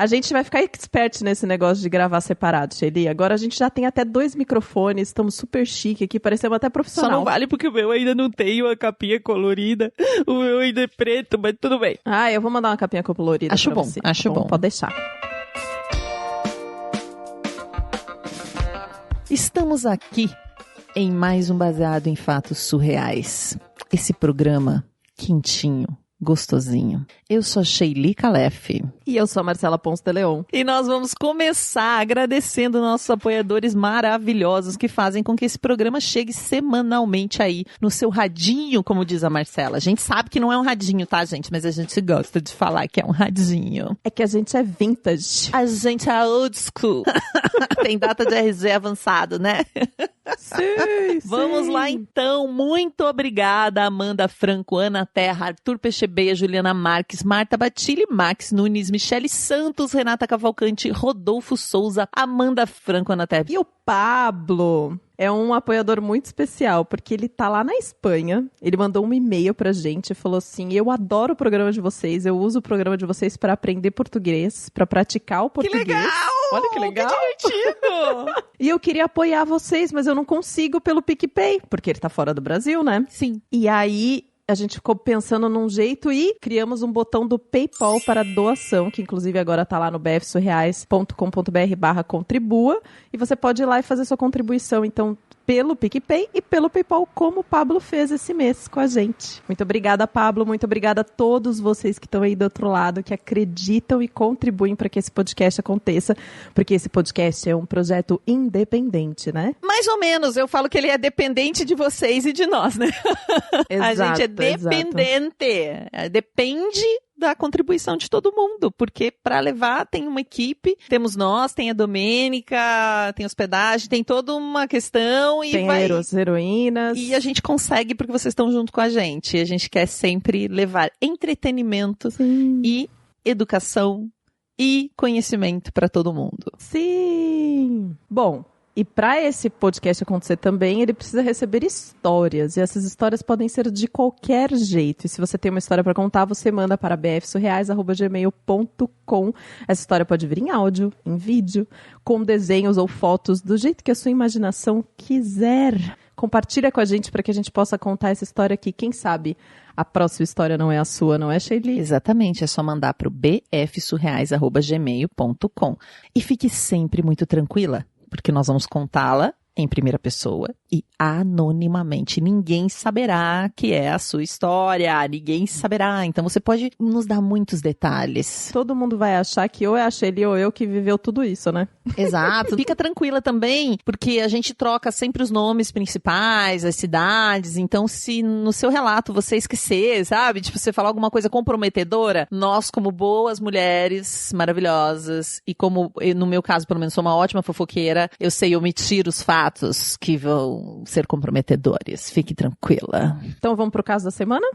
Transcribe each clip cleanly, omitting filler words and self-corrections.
A gente vai ficar expert nesse negócio de gravar separado, Shelly. Agora a gente já tem até 2 microfones, estamos super chique aqui, parecemos até profissional. Só não vale porque o meu ainda não tem uma capinha colorida. O meu ainda é preto, mas tudo bem. Eu vou mandar uma capinha colorida Acho pra bom, você. acho bom. Pode deixar. Estamos aqui em mais um Baseado em Fatos Surreais. Esse programa quentinho, gostosinho. Eu sou a Sheili Calef. E eu sou a Marcela Ponce de Leon. E nós vamos começar agradecendo nossos apoiadores maravilhosos que fazem com que esse programa chegue semanalmente aí no seu radinho, como diz a Marcela. A gente sabe que não é um radinho, tá, gente? Mas a gente gosta de falar que é um radinho. É que a gente é vintage. A gente é old school. Tem data de RG avançado, né? Sim, Vamos lá então, muito obrigada Amanda Franco, Ana Terra, Arthur Peixebeia, Juliana Marques, Marta Batilli, Max Nunes, Michele Santos, Renata Cavalcante, Rodolfo Souza, Amanda Franco, Ana Terra. E o Pablo é um apoiador muito especial, porque ele tá lá na Espanha, ele mandou um e-mail pra gente e falou assim, eu adoro o programa de vocês, eu uso o programa de vocês pra aprender português, pra praticar o português. Que legal! Olha que legal! Que divertido! E eu queria apoiar vocês, mas eu não consigo pelo PicPay, porque ele tá fora do Brasil, né? Sim. E aí a gente ficou pensando num jeito e criamos um botão do PayPal para doação, que inclusive agora tá lá no bfsurreais.com.br/contribua, e você pode ir lá e fazer sua contribuição, então, pelo PicPay e pelo PayPal, como o Pablo fez esse mês com a gente. Muito obrigada, Pablo, muito obrigada a todos vocês que estão aí do outro lado, que acreditam e contribuem para que esse podcast aconteça, porque esse podcast é um projeto independente, né? Mais ou menos, eu falo que ele é dependente de vocês e de nós, né? Exato, a gente é dependente, depende da contribuição de todo mundo, porque para levar tem uma equipe, temos nós, tem a Domênica, tem hospedagem, tem toda uma questão e tem heroínas. E a gente consegue porque vocês estão junto com a gente. A gente quer sempre levar entretenimento e educação e conhecimento para todo mundo. Sim! Bom, e para esse podcast acontecer também, ele precisa receber histórias. E essas histórias podem ser de qualquer jeito. E se você tem uma história para contar, você manda para bfsurreais@gmail.com. Essa história pode vir em áudio, em vídeo, com desenhos ou fotos, do jeito que a sua imaginação quiser. Compartilha com a gente para que a gente possa contar essa história aqui. Quem sabe a próxima história não é a sua, não é, Sheili? Exatamente, é só mandar para o bfsurreais@gmail.com. E fique sempre muito tranquila, porque nós vamos contá-la em primeira pessoa e anonimamente. Ninguém saberá que é a sua história, ninguém saberá. Então você pode nos dar muitos detalhes. Todo mundo vai achar que ou é a Sheili ou eu que viveu tudo isso, né? Exato. Fica tranquila também, porque a gente troca sempre os nomes principais, as cidades. Então se no seu relato você esquecer, sabe? Tipo, você falar alguma coisa comprometedora, nós como boas mulheres maravilhosas e como, no meu caso, pelo menos sou uma ótima fofoqueira, eu sei omitir os fatos que vão ser comprometedores. Fique tranquila. Então vamos pro caso da semana?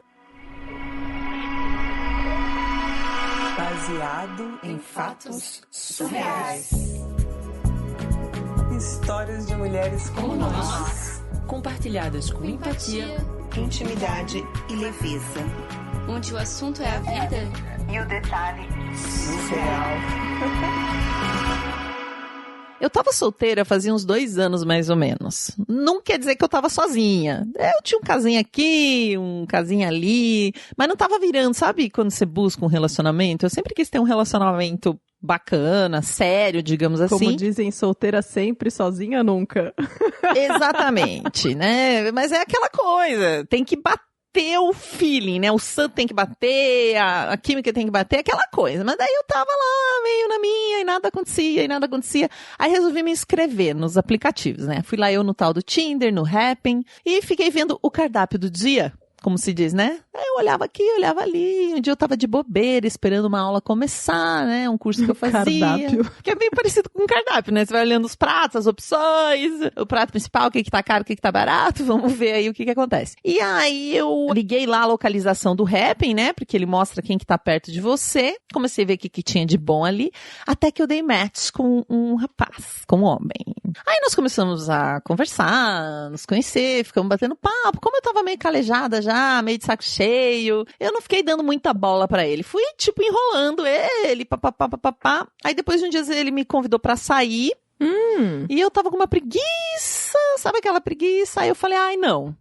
Baseado em fatos surreais. Histórias de mulheres como nós. Compartilhadas com empatia, intimidade e leveza. onde o assunto é a vida e o detalhe surreal. Eu tava solteira fazia uns 2 anos, mais ou menos. Não quer dizer que eu tava sozinha. Eu tinha um casinho aqui, um casinho ali, mas não tava virando, sabe? Quando você busca um relacionamento, eu sempre quis ter um relacionamento bacana, sério, digamos assim. Como dizem, solteira sempre, sozinha nunca. Exatamente, né? Mas é aquela coisa, tem que bater o feeling, né? O santo tem que bater, a química tem que bater, aquela coisa. Mas daí eu tava lá, meio na minha, e nada acontecia. Aí resolvi me inscrever nos aplicativos, né? Fui lá eu no tal do Tinder, no Happn, e fiquei vendo o cardápio do dia, como se diz, né? Aí eu olhava aqui, olhava ali. Um dia eu tava de bobeira, esperando uma aula começar, né? Um curso que eu fazia. Cardápio. Que é bem parecido com um cardápio, né? Você vai olhando os pratos, as opções, o prato principal, o que tá caro, o que tá barato. Vamos ver aí o que acontece. E aí eu liguei lá a localização do Happn, né? Porque ele mostra quem que tá perto de você. Comecei a ver o que tinha de bom ali. Até que eu dei match com um rapaz, com um homem. Aí nós começamos a conversar, nos conhecer, ficamos batendo papo. Como eu tava meio calejada já, meio de saco cheio, eu não fiquei dando muita bola pra ele. Fui, tipo, enrolando ele, papapá. Aí depois de um dia ele me convidou pra sair. E eu tava com uma preguiça, sabe aquela preguiça? Aí eu falei, ai, não.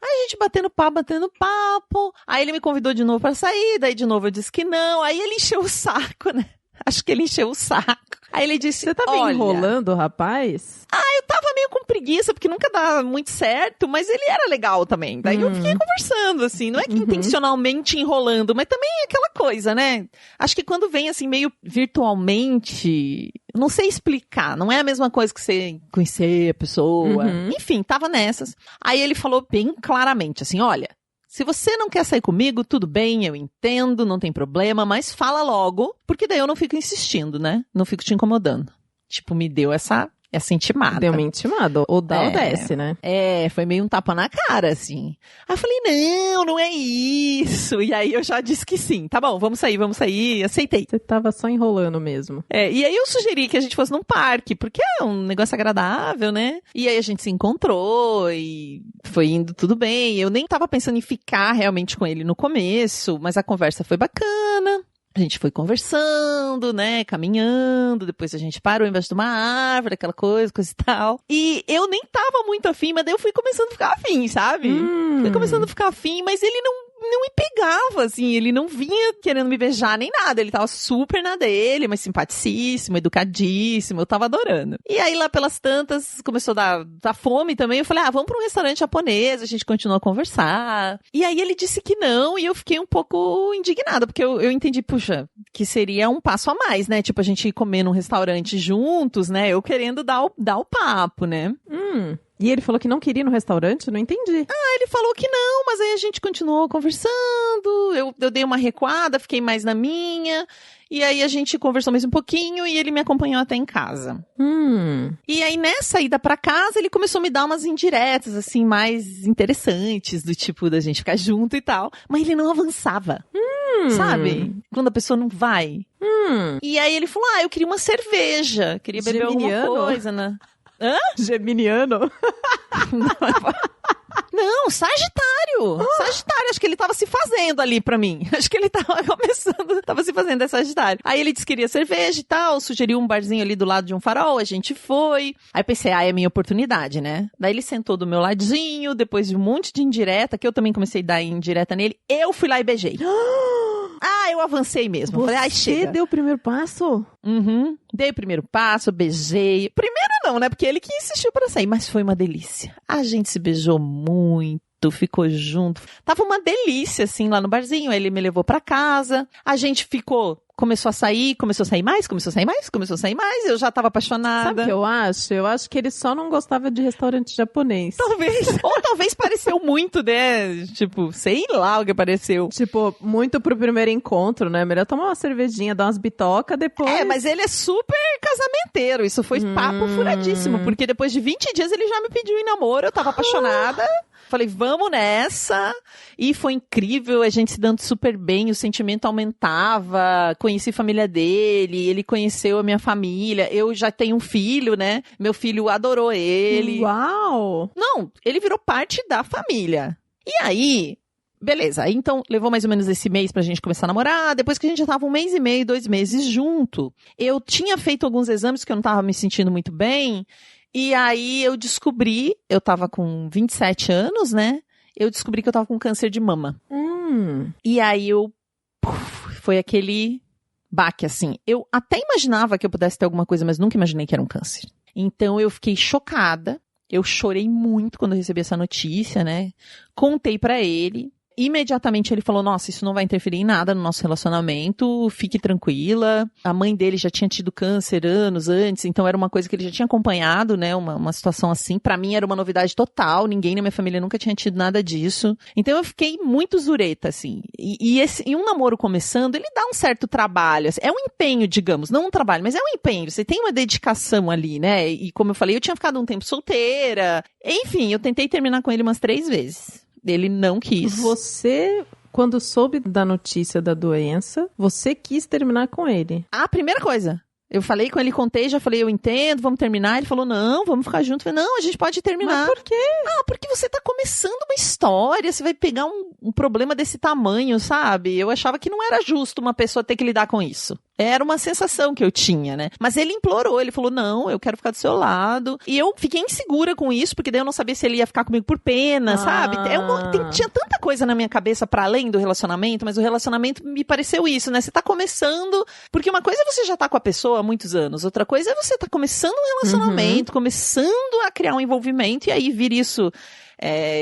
Aí a gente batendo papo. Aí ele me convidou de novo pra sair, daí de novo eu disse que não. Aí ele encheu o saco, né? Acho que ele encheu o saco. Aí ele disse, você tava enrolando, rapaz? Eu tava meio com preguiça, porque nunca dá muito certo, mas ele era legal também. Daí eu fiquei conversando, assim, não é que intencionalmente enrolando, mas também é aquela coisa, né? Acho que quando vem, assim, meio virtualmente, não sei explicar, não é a mesma coisa que você conhecer a pessoa. Enfim, tava nessas. Aí ele falou bem claramente, assim, olha, se você não quer sair comigo, tudo bem, eu entendo, não tem problema, mas fala logo, porque daí eu não fico insistindo, né? Não fico te incomodando. Tipo, me deu essa intimada. Deu uma intimada, ou dá ou desce, né? Foi meio um tapa na cara, assim. Aí eu falei, não é isso. E aí eu já disse que sim. Tá bom, vamos sair, aceitei. Você tava só enrolando mesmo. E aí eu sugeri que a gente fosse num parque, porque é um negócio agradável, né? E aí a gente se encontrou e foi indo tudo bem. Eu nem tava pensando em ficar realmente com ele no começo, mas a conversa foi bacana. A gente foi conversando, né, caminhando, depois a gente parou embaixo de uma árvore, aquela coisa e tal. E eu nem tava muito afim, mas daí eu fui começando a ficar afim, sabe? Fui começando a ficar afim, mas ele não me pegava, assim, ele não vinha querendo me beijar nem nada, ele tava super na dele, mas simpaticíssimo, educadíssimo, eu tava adorando. E aí lá pelas tantas, começou a dar fome também, eu falei, vamos pra um restaurante japonês, a gente continuou a conversar. E aí ele disse que não, e eu fiquei um pouco indignada, porque eu entendi, puxa, que seria um passo a mais, né, tipo a gente ir comer num restaurante juntos, né, eu querendo dar o papo, né. E ele falou que não queria ir no restaurante? Não entendi. Ele falou que não, mas aí a gente continuou conversando, eu dei uma recuada, fiquei mais na minha, e aí a gente conversou mais um pouquinho e ele me acompanhou até em casa. E aí nessa ida pra casa, ele começou a me dar umas indiretas, assim, mais interessantes, do tipo da gente ficar junto e tal, mas ele não avançava. Sabe? Quando a pessoa não vai. E aí ele falou, eu queria uma cerveja, queria beber alguma coisa, né? Geminiano? Não, Sagitário. Sagitário, acho que ele tava se fazendo ali pra mim. Acho que ele tava se fazendo, é Sagitário. Aí ele disse que queria cerveja e tal, sugeriu um barzinho ali do lado de um farol, a gente foi. Aí pensei, é a minha oportunidade, né? Daí ele sentou do meu ladinho, depois de um monte de indireta, que eu também comecei a dar indireta nele, eu fui lá e beijei. Eu avancei mesmo. Falei, chega. Você deu o primeiro passo? Dei o primeiro passo, beijei. Primeiro não, né? Porque ele que insistiu pra sair, mas foi uma delícia. A gente se beijou muito, ficou junto. Tava uma delícia, assim, lá no barzinho. Aí ele me levou pra casa. A gente começou a sair mais. Eu já tava apaixonada. Sabe o que eu acho? Eu acho que ele só não gostava de restaurante japonês. Talvez. Ou talvez pareceu muito, né? Tipo, sei lá o que pareceu. Tipo, muito pro primeiro encontro, né? Melhor tomar uma cervejinha, dar umas bitocas, depois... Mas ele é super casamenteiro. Isso foi papo furadíssimo. Porque depois de 20 dias ele já me pediu em namoro. Eu tava apaixonada. Falei, vamos nessa. E foi incrível, a gente se dando super bem, o sentimento aumentava. Conheci a família dele, ele conheceu a minha família. Eu já tenho um filho, né? Meu filho adorou ele. Uau! Não, ele virou parte da família. E aí, beleza. Aí, então, levou mais ou menos esse mês pra gente começar a namorar. Depois que a gente já tava 1 mês e meio, 2 meses junto. Eu tinha feito alguns exames que eu não tava me sentindo muito bem. E aí eu descobri, eu tava com 27 anos, né? Eu descobri que eu tava com câncer de mama. E aí foi aquele baque, assim. Eu até imaginava que eu pudesse ter alguma coisa, mas nunca imaginei que era um câncer. Então eu fiquei chocada. Eu chorei muito quando eu recebi essa notícia, né? Contei pra ele. Imediatamente ele falou, nossa, isso não vai interferir em nada no nosso relacionamento, fique tranquila. A mãe dele já tinha tido câncer anos antes, então era uma coisa que ele já tinha acompanhado, né, uma situação assim. Pra mim era uma novidade total, ninguém na minha família nunca tinha tido nada disso. Então eu fiquei muito zureta, assim. E um namoro começando, ele dá um certo trabalho, assim. É um empenho, digamos, não um trabalho, mas é um empenho. Você tem uma dedicação ali, né, e como eu falei, eu tinha ficado um tempo solteira. Enfim, eu tentei terminar com ele umas 3 vezes. Ele não quis. Você, quando soube da notícia da doença, você quis terminar com ele? A primeira coisa. Eu falei com ele, contei, já falei, eu entendo, vamos terminar. Ele falou, não, vamos ficar juntos. Eu falei, não, a gente pode terminar. Mas por quê? Porque você tá começando uma história, você vai pegar um problema desse tamanho, sabe? Eu achava que não era justo uma pessoa ter que lidar com isso. Era uma sensação que eu tinha, né? Mas ele implorou, ele falou, não, eu quero ficar do seu lado. E eu fiquei insegura com isso, porque daí eu não sabia se ele ia ficar comigo por pena, sabe? Tinha tanta coisa na minha cabeça pra além do relacionamento, mas o relacionamento me pareceu isso, né? Você tá começando, porque uma coisa é você já tá com a pessoa há muitos anos, outra coisa é você tá começando um relacionamento, começando a criar um envolvimento, e aí vir isso...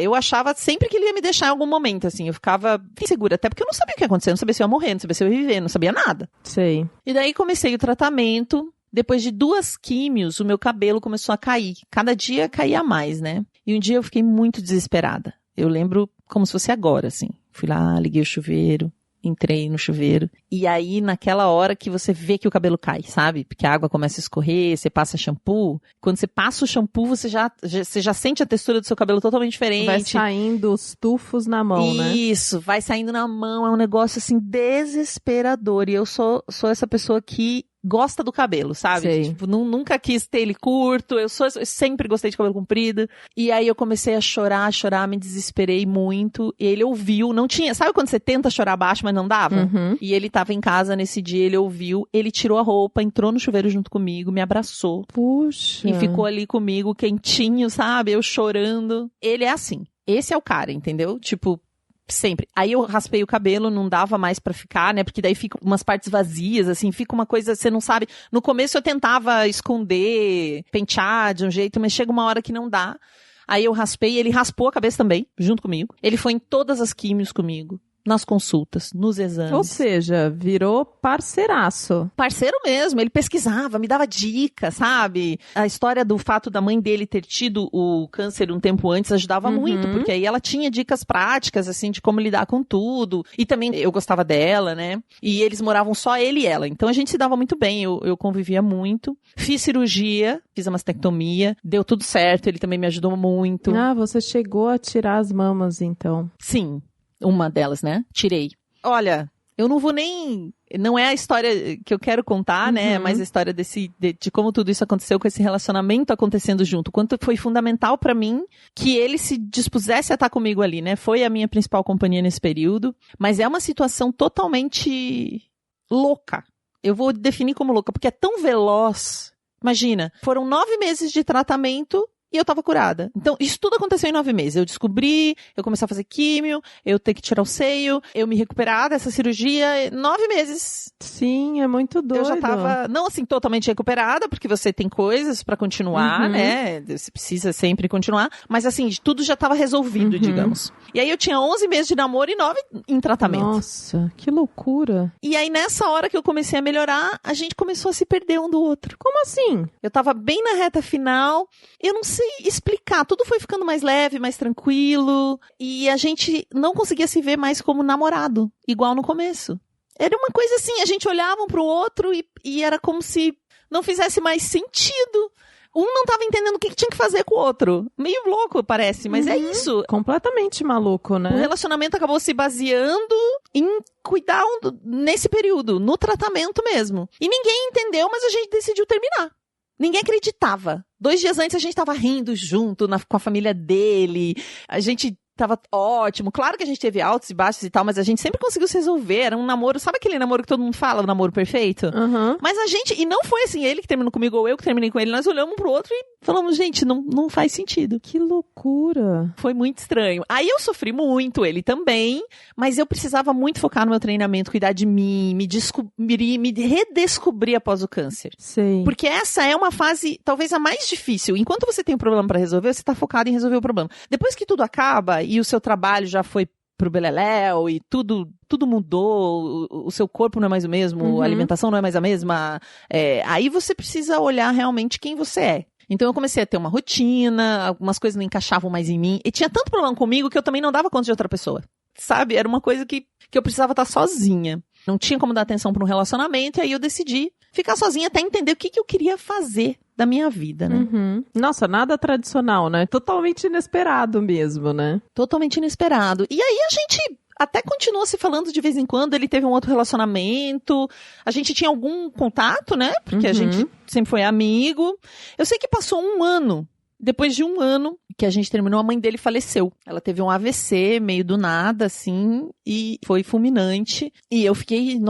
eu achava sempre que ele ia me deixar em algum momento, assim, eu ficava insegura, até porque eu não sabia o que ia acontecer, não sabia se eu ia morrer, não sabia se eu ia viver, não sabia nada. Sei. E daí comecei o tratamento, depois de 2 químios, o meu cabelo começou a cair, cada dia caía mais, né? E um dia eu fiquei muito desesperada, eu lembro como se fosse agora, assim, fui lá, liguei o chuveiro, entrei no chuveiro, e aí naquela hora que você vê que o cabelo cai, sabe? Porque a água começa a escorrer, você passa shampoo, quando você passa o shampoo, você já sente a textura do seu cabelo totalmente diferente. Vai saindo os tufos na mão, né? Isso, vai saindo na mão, é um negócio assim desesperador, e eu sou essa pessoa que gosta do cabelo, sabe? Sei. Tipo, nunca quis ter ele curto, eu sempre gostei de cabelo comprido. E aí eu comecei a chorar, me desesperei muito. E ele ouviu, não tinha... Sabe quando você tenta chorar baixo, mas não dava? E ele tava em casa nesse dia, ele ouviu, ele tirou a roupa, entrou no chuveiro junto comigo, me abraçou. Puxa. E ficou ali comigo, quentinho, sabe? Eu chorando. Ele é assim. Esse é o cara, entendeu? Tipo... Sempre. Aí eu raspei o cabelo, não dava mais pra ficar, né? Porque daí fica umas partes vazias, assim, fica uma coisa, você não sabe. No começo eu tentava esconder, pentear de um jeito, mas chega uma hora que não dá. Aí eu raspei, ele raspou a cabeça também, junto comigo. Ele foi em todas as químios comigo. Nas consultas, nos exames. Ou seja, virou parceiraço. Parceiro mesmo, ele pesquisava, me dava dicas, sabe? A história do fato da mãe dele ter tido o câncer um tempo antes ajudava muito, porque aí ela tinha dicas práticas, assim, de como lidar com tudo. E também eu gostava dela, né? E eles moravam só ele e ela. Então a gente se dava muito bem, eu convivia muito. Fiz cirurgia, fiz a mastectomia, deu tudo certo, ele também me ajudou muito. Ah, você chegou a tirar as mamas, então. Sim. Uma delas, né? Tirei. Olha, eu não vou nem... Não é a história que eu quero contar, né? Mas a história de como tudo isso aconteceu com esse relacionamento acontecendo junto. Quanto foi fundamental pra mim que ele se dispusesse a estar comigo ali, né? Foi a minha principal companhia nesse período. Mas é uma situação totalmente louca. Eu vou definir como louca, porque é tão veloz. Imagina, foram 9 meses de tratamento... E eu tava curada. Então, isso tudo aconteceu em 9 meses. Eu descobri, eu comecei a fazer químio, eu ter que tirar o seio, eu me recuperar dessa cirurgia, 9 meses. Sim, é muito doido. Eu já tava, não assim, totalmente recuperada, porque você tem coisas pra continuar, né? Você precisa sempre continuar. Mas assim, tudo já tava resolvido, digamos. E aí eu tinha 11 meses de namoro e 9 em tratamento. Nossa, que loucura. E aí nessa hora que eu comecei a melhorar, a gente começou a se perder um do outro. Como assim? Eu tava bem na reta final, eu não sei explicar, tudo foi ficando mais leve, mais tranquilo, e a gente não conseguia se ver mais como namorado, igual no começo. Era uma coisa assim, a gente olhava um pro outro e era como se não fizesse mais sentido. Um não tava entendendo o que tinha que fazer com o outro. Meio louco, parece, mas é isso. Completamente maluco, né? O relacionamento acabou se baseando em cuidar nesse período, no tratamento mesmo. E ninguém entendeu, mas a gente decidiu terminar. Ninguém acreditava. 2 dias antes a gente tava rindo junto com a família dele. A gente tava ótimo. Claro que a gente teve altos e baixos e tal, mas a gente sempre conseguiu se resolver. Era um namoro, sabe aquele namoro que todo mundo fala, o namoro perfeito? Mas a gente, e não foi assim, ele que terminou comigo ou eu que terminei com ele, nós olhamos um pro outro e falamos, gente, não faz sentido. Que loucura. Foi muito estranho. Aí eu sofri muito, ele também, mas eu precisava muito focar no meu treinamento, cuidar de mim, me descobrir, me redescobrir após o câncer. Sei. Porque essa é uma fase, talvez a mais difícil. Enquanto você tem um problema pra resolver, você tá focado em resolver o problema. Depois que tudo acaba e o seu trabalho já foi pro beleléu e tudo mudou, o seu corpo não é mais o mesmo, a alimentação não é mais a mesma, aí você precisa olhar realmente quem você é. Então eu comecei a ter uma rotina, algumas coisas não encaixavam mais em mim, e tinha tanto problema comigo que eu também não dava conta de outra pessoa. Sabe? Era uma coisa que eu precisava estar sozinha. Não tinha como dar atenção para um relacionamento, e aí eu decidi ficar sozinha até entender o que eu queria fazer da minha vida, né? Nossa, nada tradicional, né? Totalmente inesperado mesmo, né? Totalmente inesperado. E aí a gente até continua se falando de vez em quando, ele teve um outro relacionamento, a gente tinha algum contato, né? Porque a gente sempre foi amigo. Eu sei que passou um ano. Depois de um ano que a gente terminou, a mãe dele faleceu. Ela teve um AVC, meio do nada, assim, e foi fulminante. E eu fiquei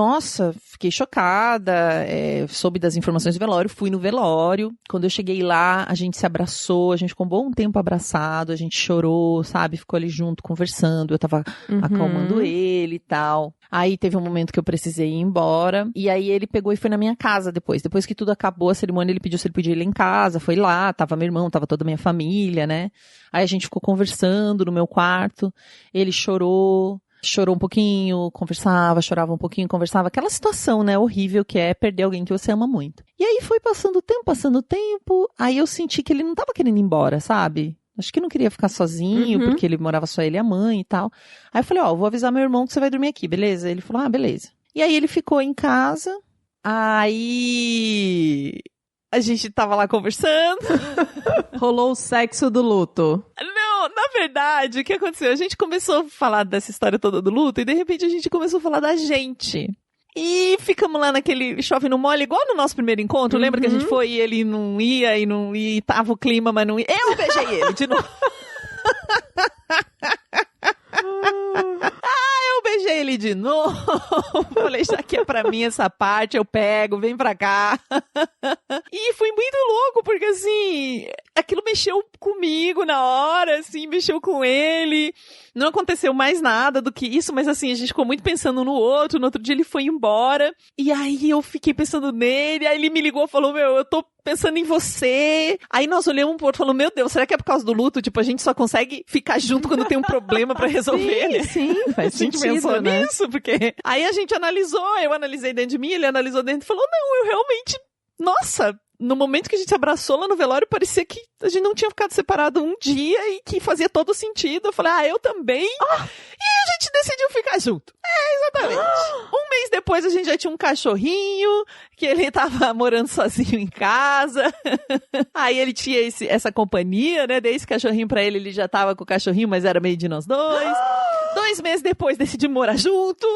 chocada, soube das informações do velório, fui no velório. Quando eu cheguei lá, a gente se abraçou, a gente ficou um bom tempo abraçado, a gente chorou, sabe? Ficou ali junto, conversando, eu tava acalmando ele e tal. Aí teve um momento que eu precisei ir embora, e aí ele pegou e foi na minha casa depois. Depois que tudo acabou a cerimônia, ele pediu se ele podia ir lá em casa, foi lá, tava meu irmão, tava toda a minha família, né? Aí a gente ficou conversando no meu quarto, ele chorou um pouquinho, chorava um pouquinho, conversava. Aquela situação, né, horrível que é perder alguém que você ama muito. E aí foi passando o tempo, aí eu senti que ele não tava querendo ir embora, sabe? Acho que não queria ficar sozinho, porque ele morava só ele e a mãe e tal. Aí eu falei, vou avisar meu irmão que você vai dormir aqui, beleza? Ele falou, beleza. E aí ele ficou em casa, aí a gente tava lá conversando. Rolou o sexo do luto. Não, na verdade, o que aconteceu? A gente começou a falar dessa história toda do luto e de repente a gente começou a falar da gente. E ficamos lá naquele chove no molho, igual no nosso primeiro encontro. Lembra que a gente foi e ele não ia e tava o clima, mas não ia. Eu beijei ele de novo. Eu beijei ele de novo. Falei, já que é pra mim essa parte, eu pego, vem pra cá. E foi muito louco, porque assim, aquilo mexeu comigo na hora, assim, mexeu com ele. Não aconteceu mais nada do que isso, mas assim, a gente ficou muito pensando no outro. No outro dia ele foi embora. E aí eu fiquei pensando nele, aí ele me ligou e falou, eu tô pensando em você. Aí nós olhamos um pro outro e falamos, meu Deus, será que é por causa do luto? Tipo, a gente só consegue ficar junto quando tem um problema pra resolver, né? Sim, faz sentido, a gente pensou né? nisso, porque... Aí a gente analisou, eu analisei dentro de mim, ele analisou dentro e falou, não, eu realmente... Nossa, no momento que a gente se abraçou lá no velório, parecia que a gente não tinha ficado separado um dia e que fazia todo sentido. Eu falei, eu também. E aí a gente decidiu ficar junto. Exatamente. Um mês depois a gente já tinha um cachorrinho, que ele tava morando sozinho em casa. Aí ele tinha essa companhia, né? Dei esse cachorrinho pra ele, ele já tava com o cachorrinho, mas era meio de nós dois. 2 meses depois decidimos morar junto.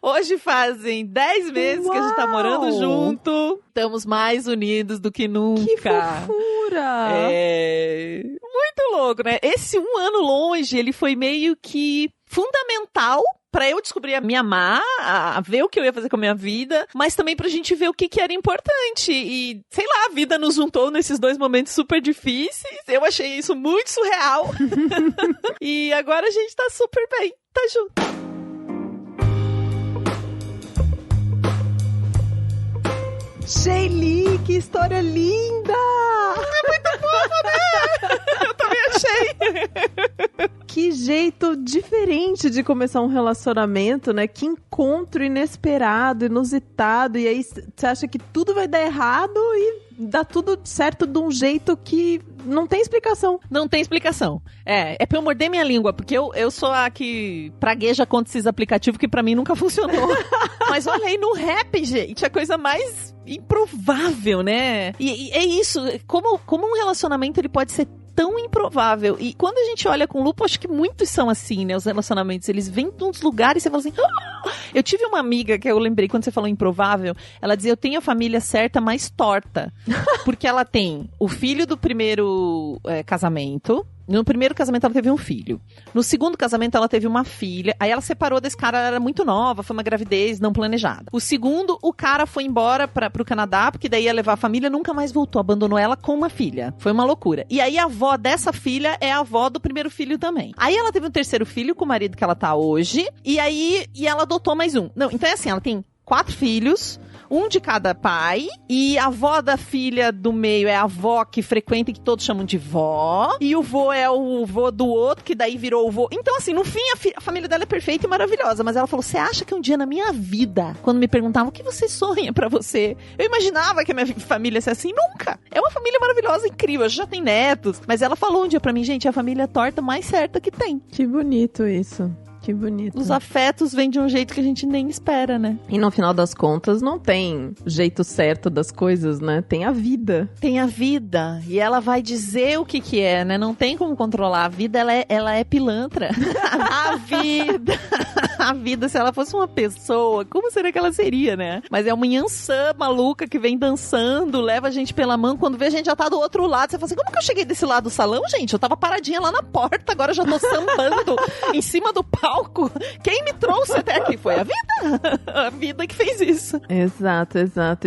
Hoje fazem 10 meses que a gente tá morando junto. Estamos mais unidos do que nunca. Que fofura! Muito louco, né? Esse 1 ano longe, ele foi meio que fundamental pra eu descobrir a me amar, a ver o que eu ia fazer com a minha vida, mas também pra gente ver o que era importante. E, sei lá, a vida nos juntou nesses 2 momentos super difíceis. Eu achei isso muito surreal. E agora a gente tá super bem, tá junto. Sheili, que história linda! É muito fofa, né? Eu também achei. Que jeito diferente de começar um relacionamento, né? Que encontro inesperado, inusitado. E aí você acha que tudo vai dar errado e dá tudo certo de um jeito que não tem explicação. Não tem explicação. É pra eu morder minha língua, porque eu sou a que pragueja contra esses aplicativos que pra mim nunca funcionou. Mas olha aí, no rap, gente, a coisa mais improvável, né? E é isso, como um relacionamento ele pode ser tão improvável. E quando a gente olha com lupa, acho que muitos são assim, né? Os relacionamentos, eles vêm de uns lugares e você fala assim... Eu tive uma amiga que eu lembrei quando você falou improvável, ela dizia, eu tenho a família certa, mas torta. Porque ela tem o filho do primeiro casamento. No primeiro casamento ela teve um filho. No segundo casamento ela teve uma filha. Aí ela separou desse cara, ela era muito nova, foi uma gravidez não planejada. O segundo, o cara foi embora pro Canadá, porque daí ia levar a família, nunca mais voltou, abandonou ela com uma filha. Foi uma loucura. E aí a avó dessa filha é a avó do primeiro filho também. Aí ela teve um terceiro filho com o marido que ela tá hoje, e ela adotou mais um. Não, então é assim, ela tem 4 filhos, um de cada pai, e a avó da filha do meio é a avó que frequenta e que todos chamam de vó, e o vô é o vô do outro, que daí virou o vô. Então, assim, no fim, a família dela é perfeita e maravilhosa, mas ela falou, você acha que um dia na minha vida, quando me perguntavam o que você sonha pra você, eu imaginava que a minha família ia ser assim? Nunca! É uma família maravilhosa, incrível, já tem netos, mas ela falou um dia pra mim, gente, é a família torta mais certa que tem. Que bonito isso. Que bonito. Os afetos vêm de um jeito que a gente nem espera, né? E no final das contas, não tem jeito certo das coisas, né? Tem a vida. Tem a vida, e ela vai dizer o que é, né? Não tem como controlar. A vida, ela é pilantra. A vida, se ela fosse uma pessoa, como será que ela seria, né? Mas é uma Yansan maluca que vem dançando, leva a gente pela mão, quando vê a gente já tá do outro lado, você fala assim, como que eu cheguei desse lado do salão, gente? Eu tava paradinha lá na porta, agora eu já tô sambando em cima do palco. Quem me trouxe até aqui? Foi a vida. A vida que fez isso. Exato.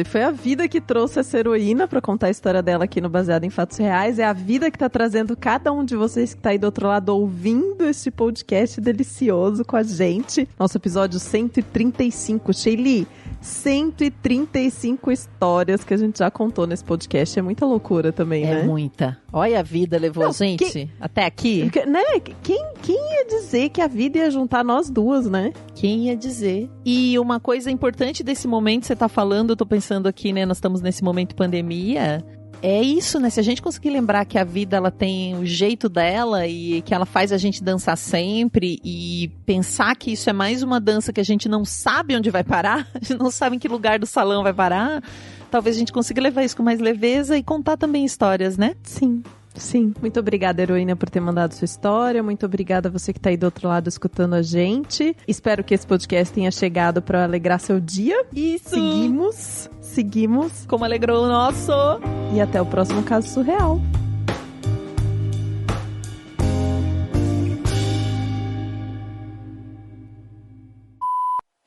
E foi a vida que trouxe essa heroína pra contar a história dela aqui no Baseado em Fatos Reais. É a vida que tá trazendo cada um de vocês que tá aí do outro lado ouvindo este podcast delicioso com a gente. Nosso episódio 135. Sheili, 135 histórias que a gente já contou nesse podcast. É muita loucura também, né? É muita. Olha, a vida levou a gente até aqui. Né? Quem ia dizer que a vida ia juntar nós duas, né? Quem ia dizer? E uma coisa importante desse momento que você tá falando, eu tô pensando aqui, né? Nós estamos nesse momento pandemia. É isso, né? Se a gente conseguir lembrar que a vida, ela tem o jeito dela e que ela faz a gente dançar sempre e pensar que isso é mais uma dança que a gente não sabe onde vai parar, a gente não sabe em que lugar do salão vai parar, talvez a gente consiga levar isso com mais leveza e contar também histórias, né? Sim. Muito obrigada, heroína, por ter mandado sua história. Muito obrigada a você que tá aí do outro lado escutando a gente. Espero que esse podcast tenha chegado pra alegrar seu dia. Isso! Seguimos. Como alegrou o nosso! E até o próximo Caso Surreal.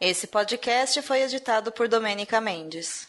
Esse podcast foi editado por Domênica Mendes.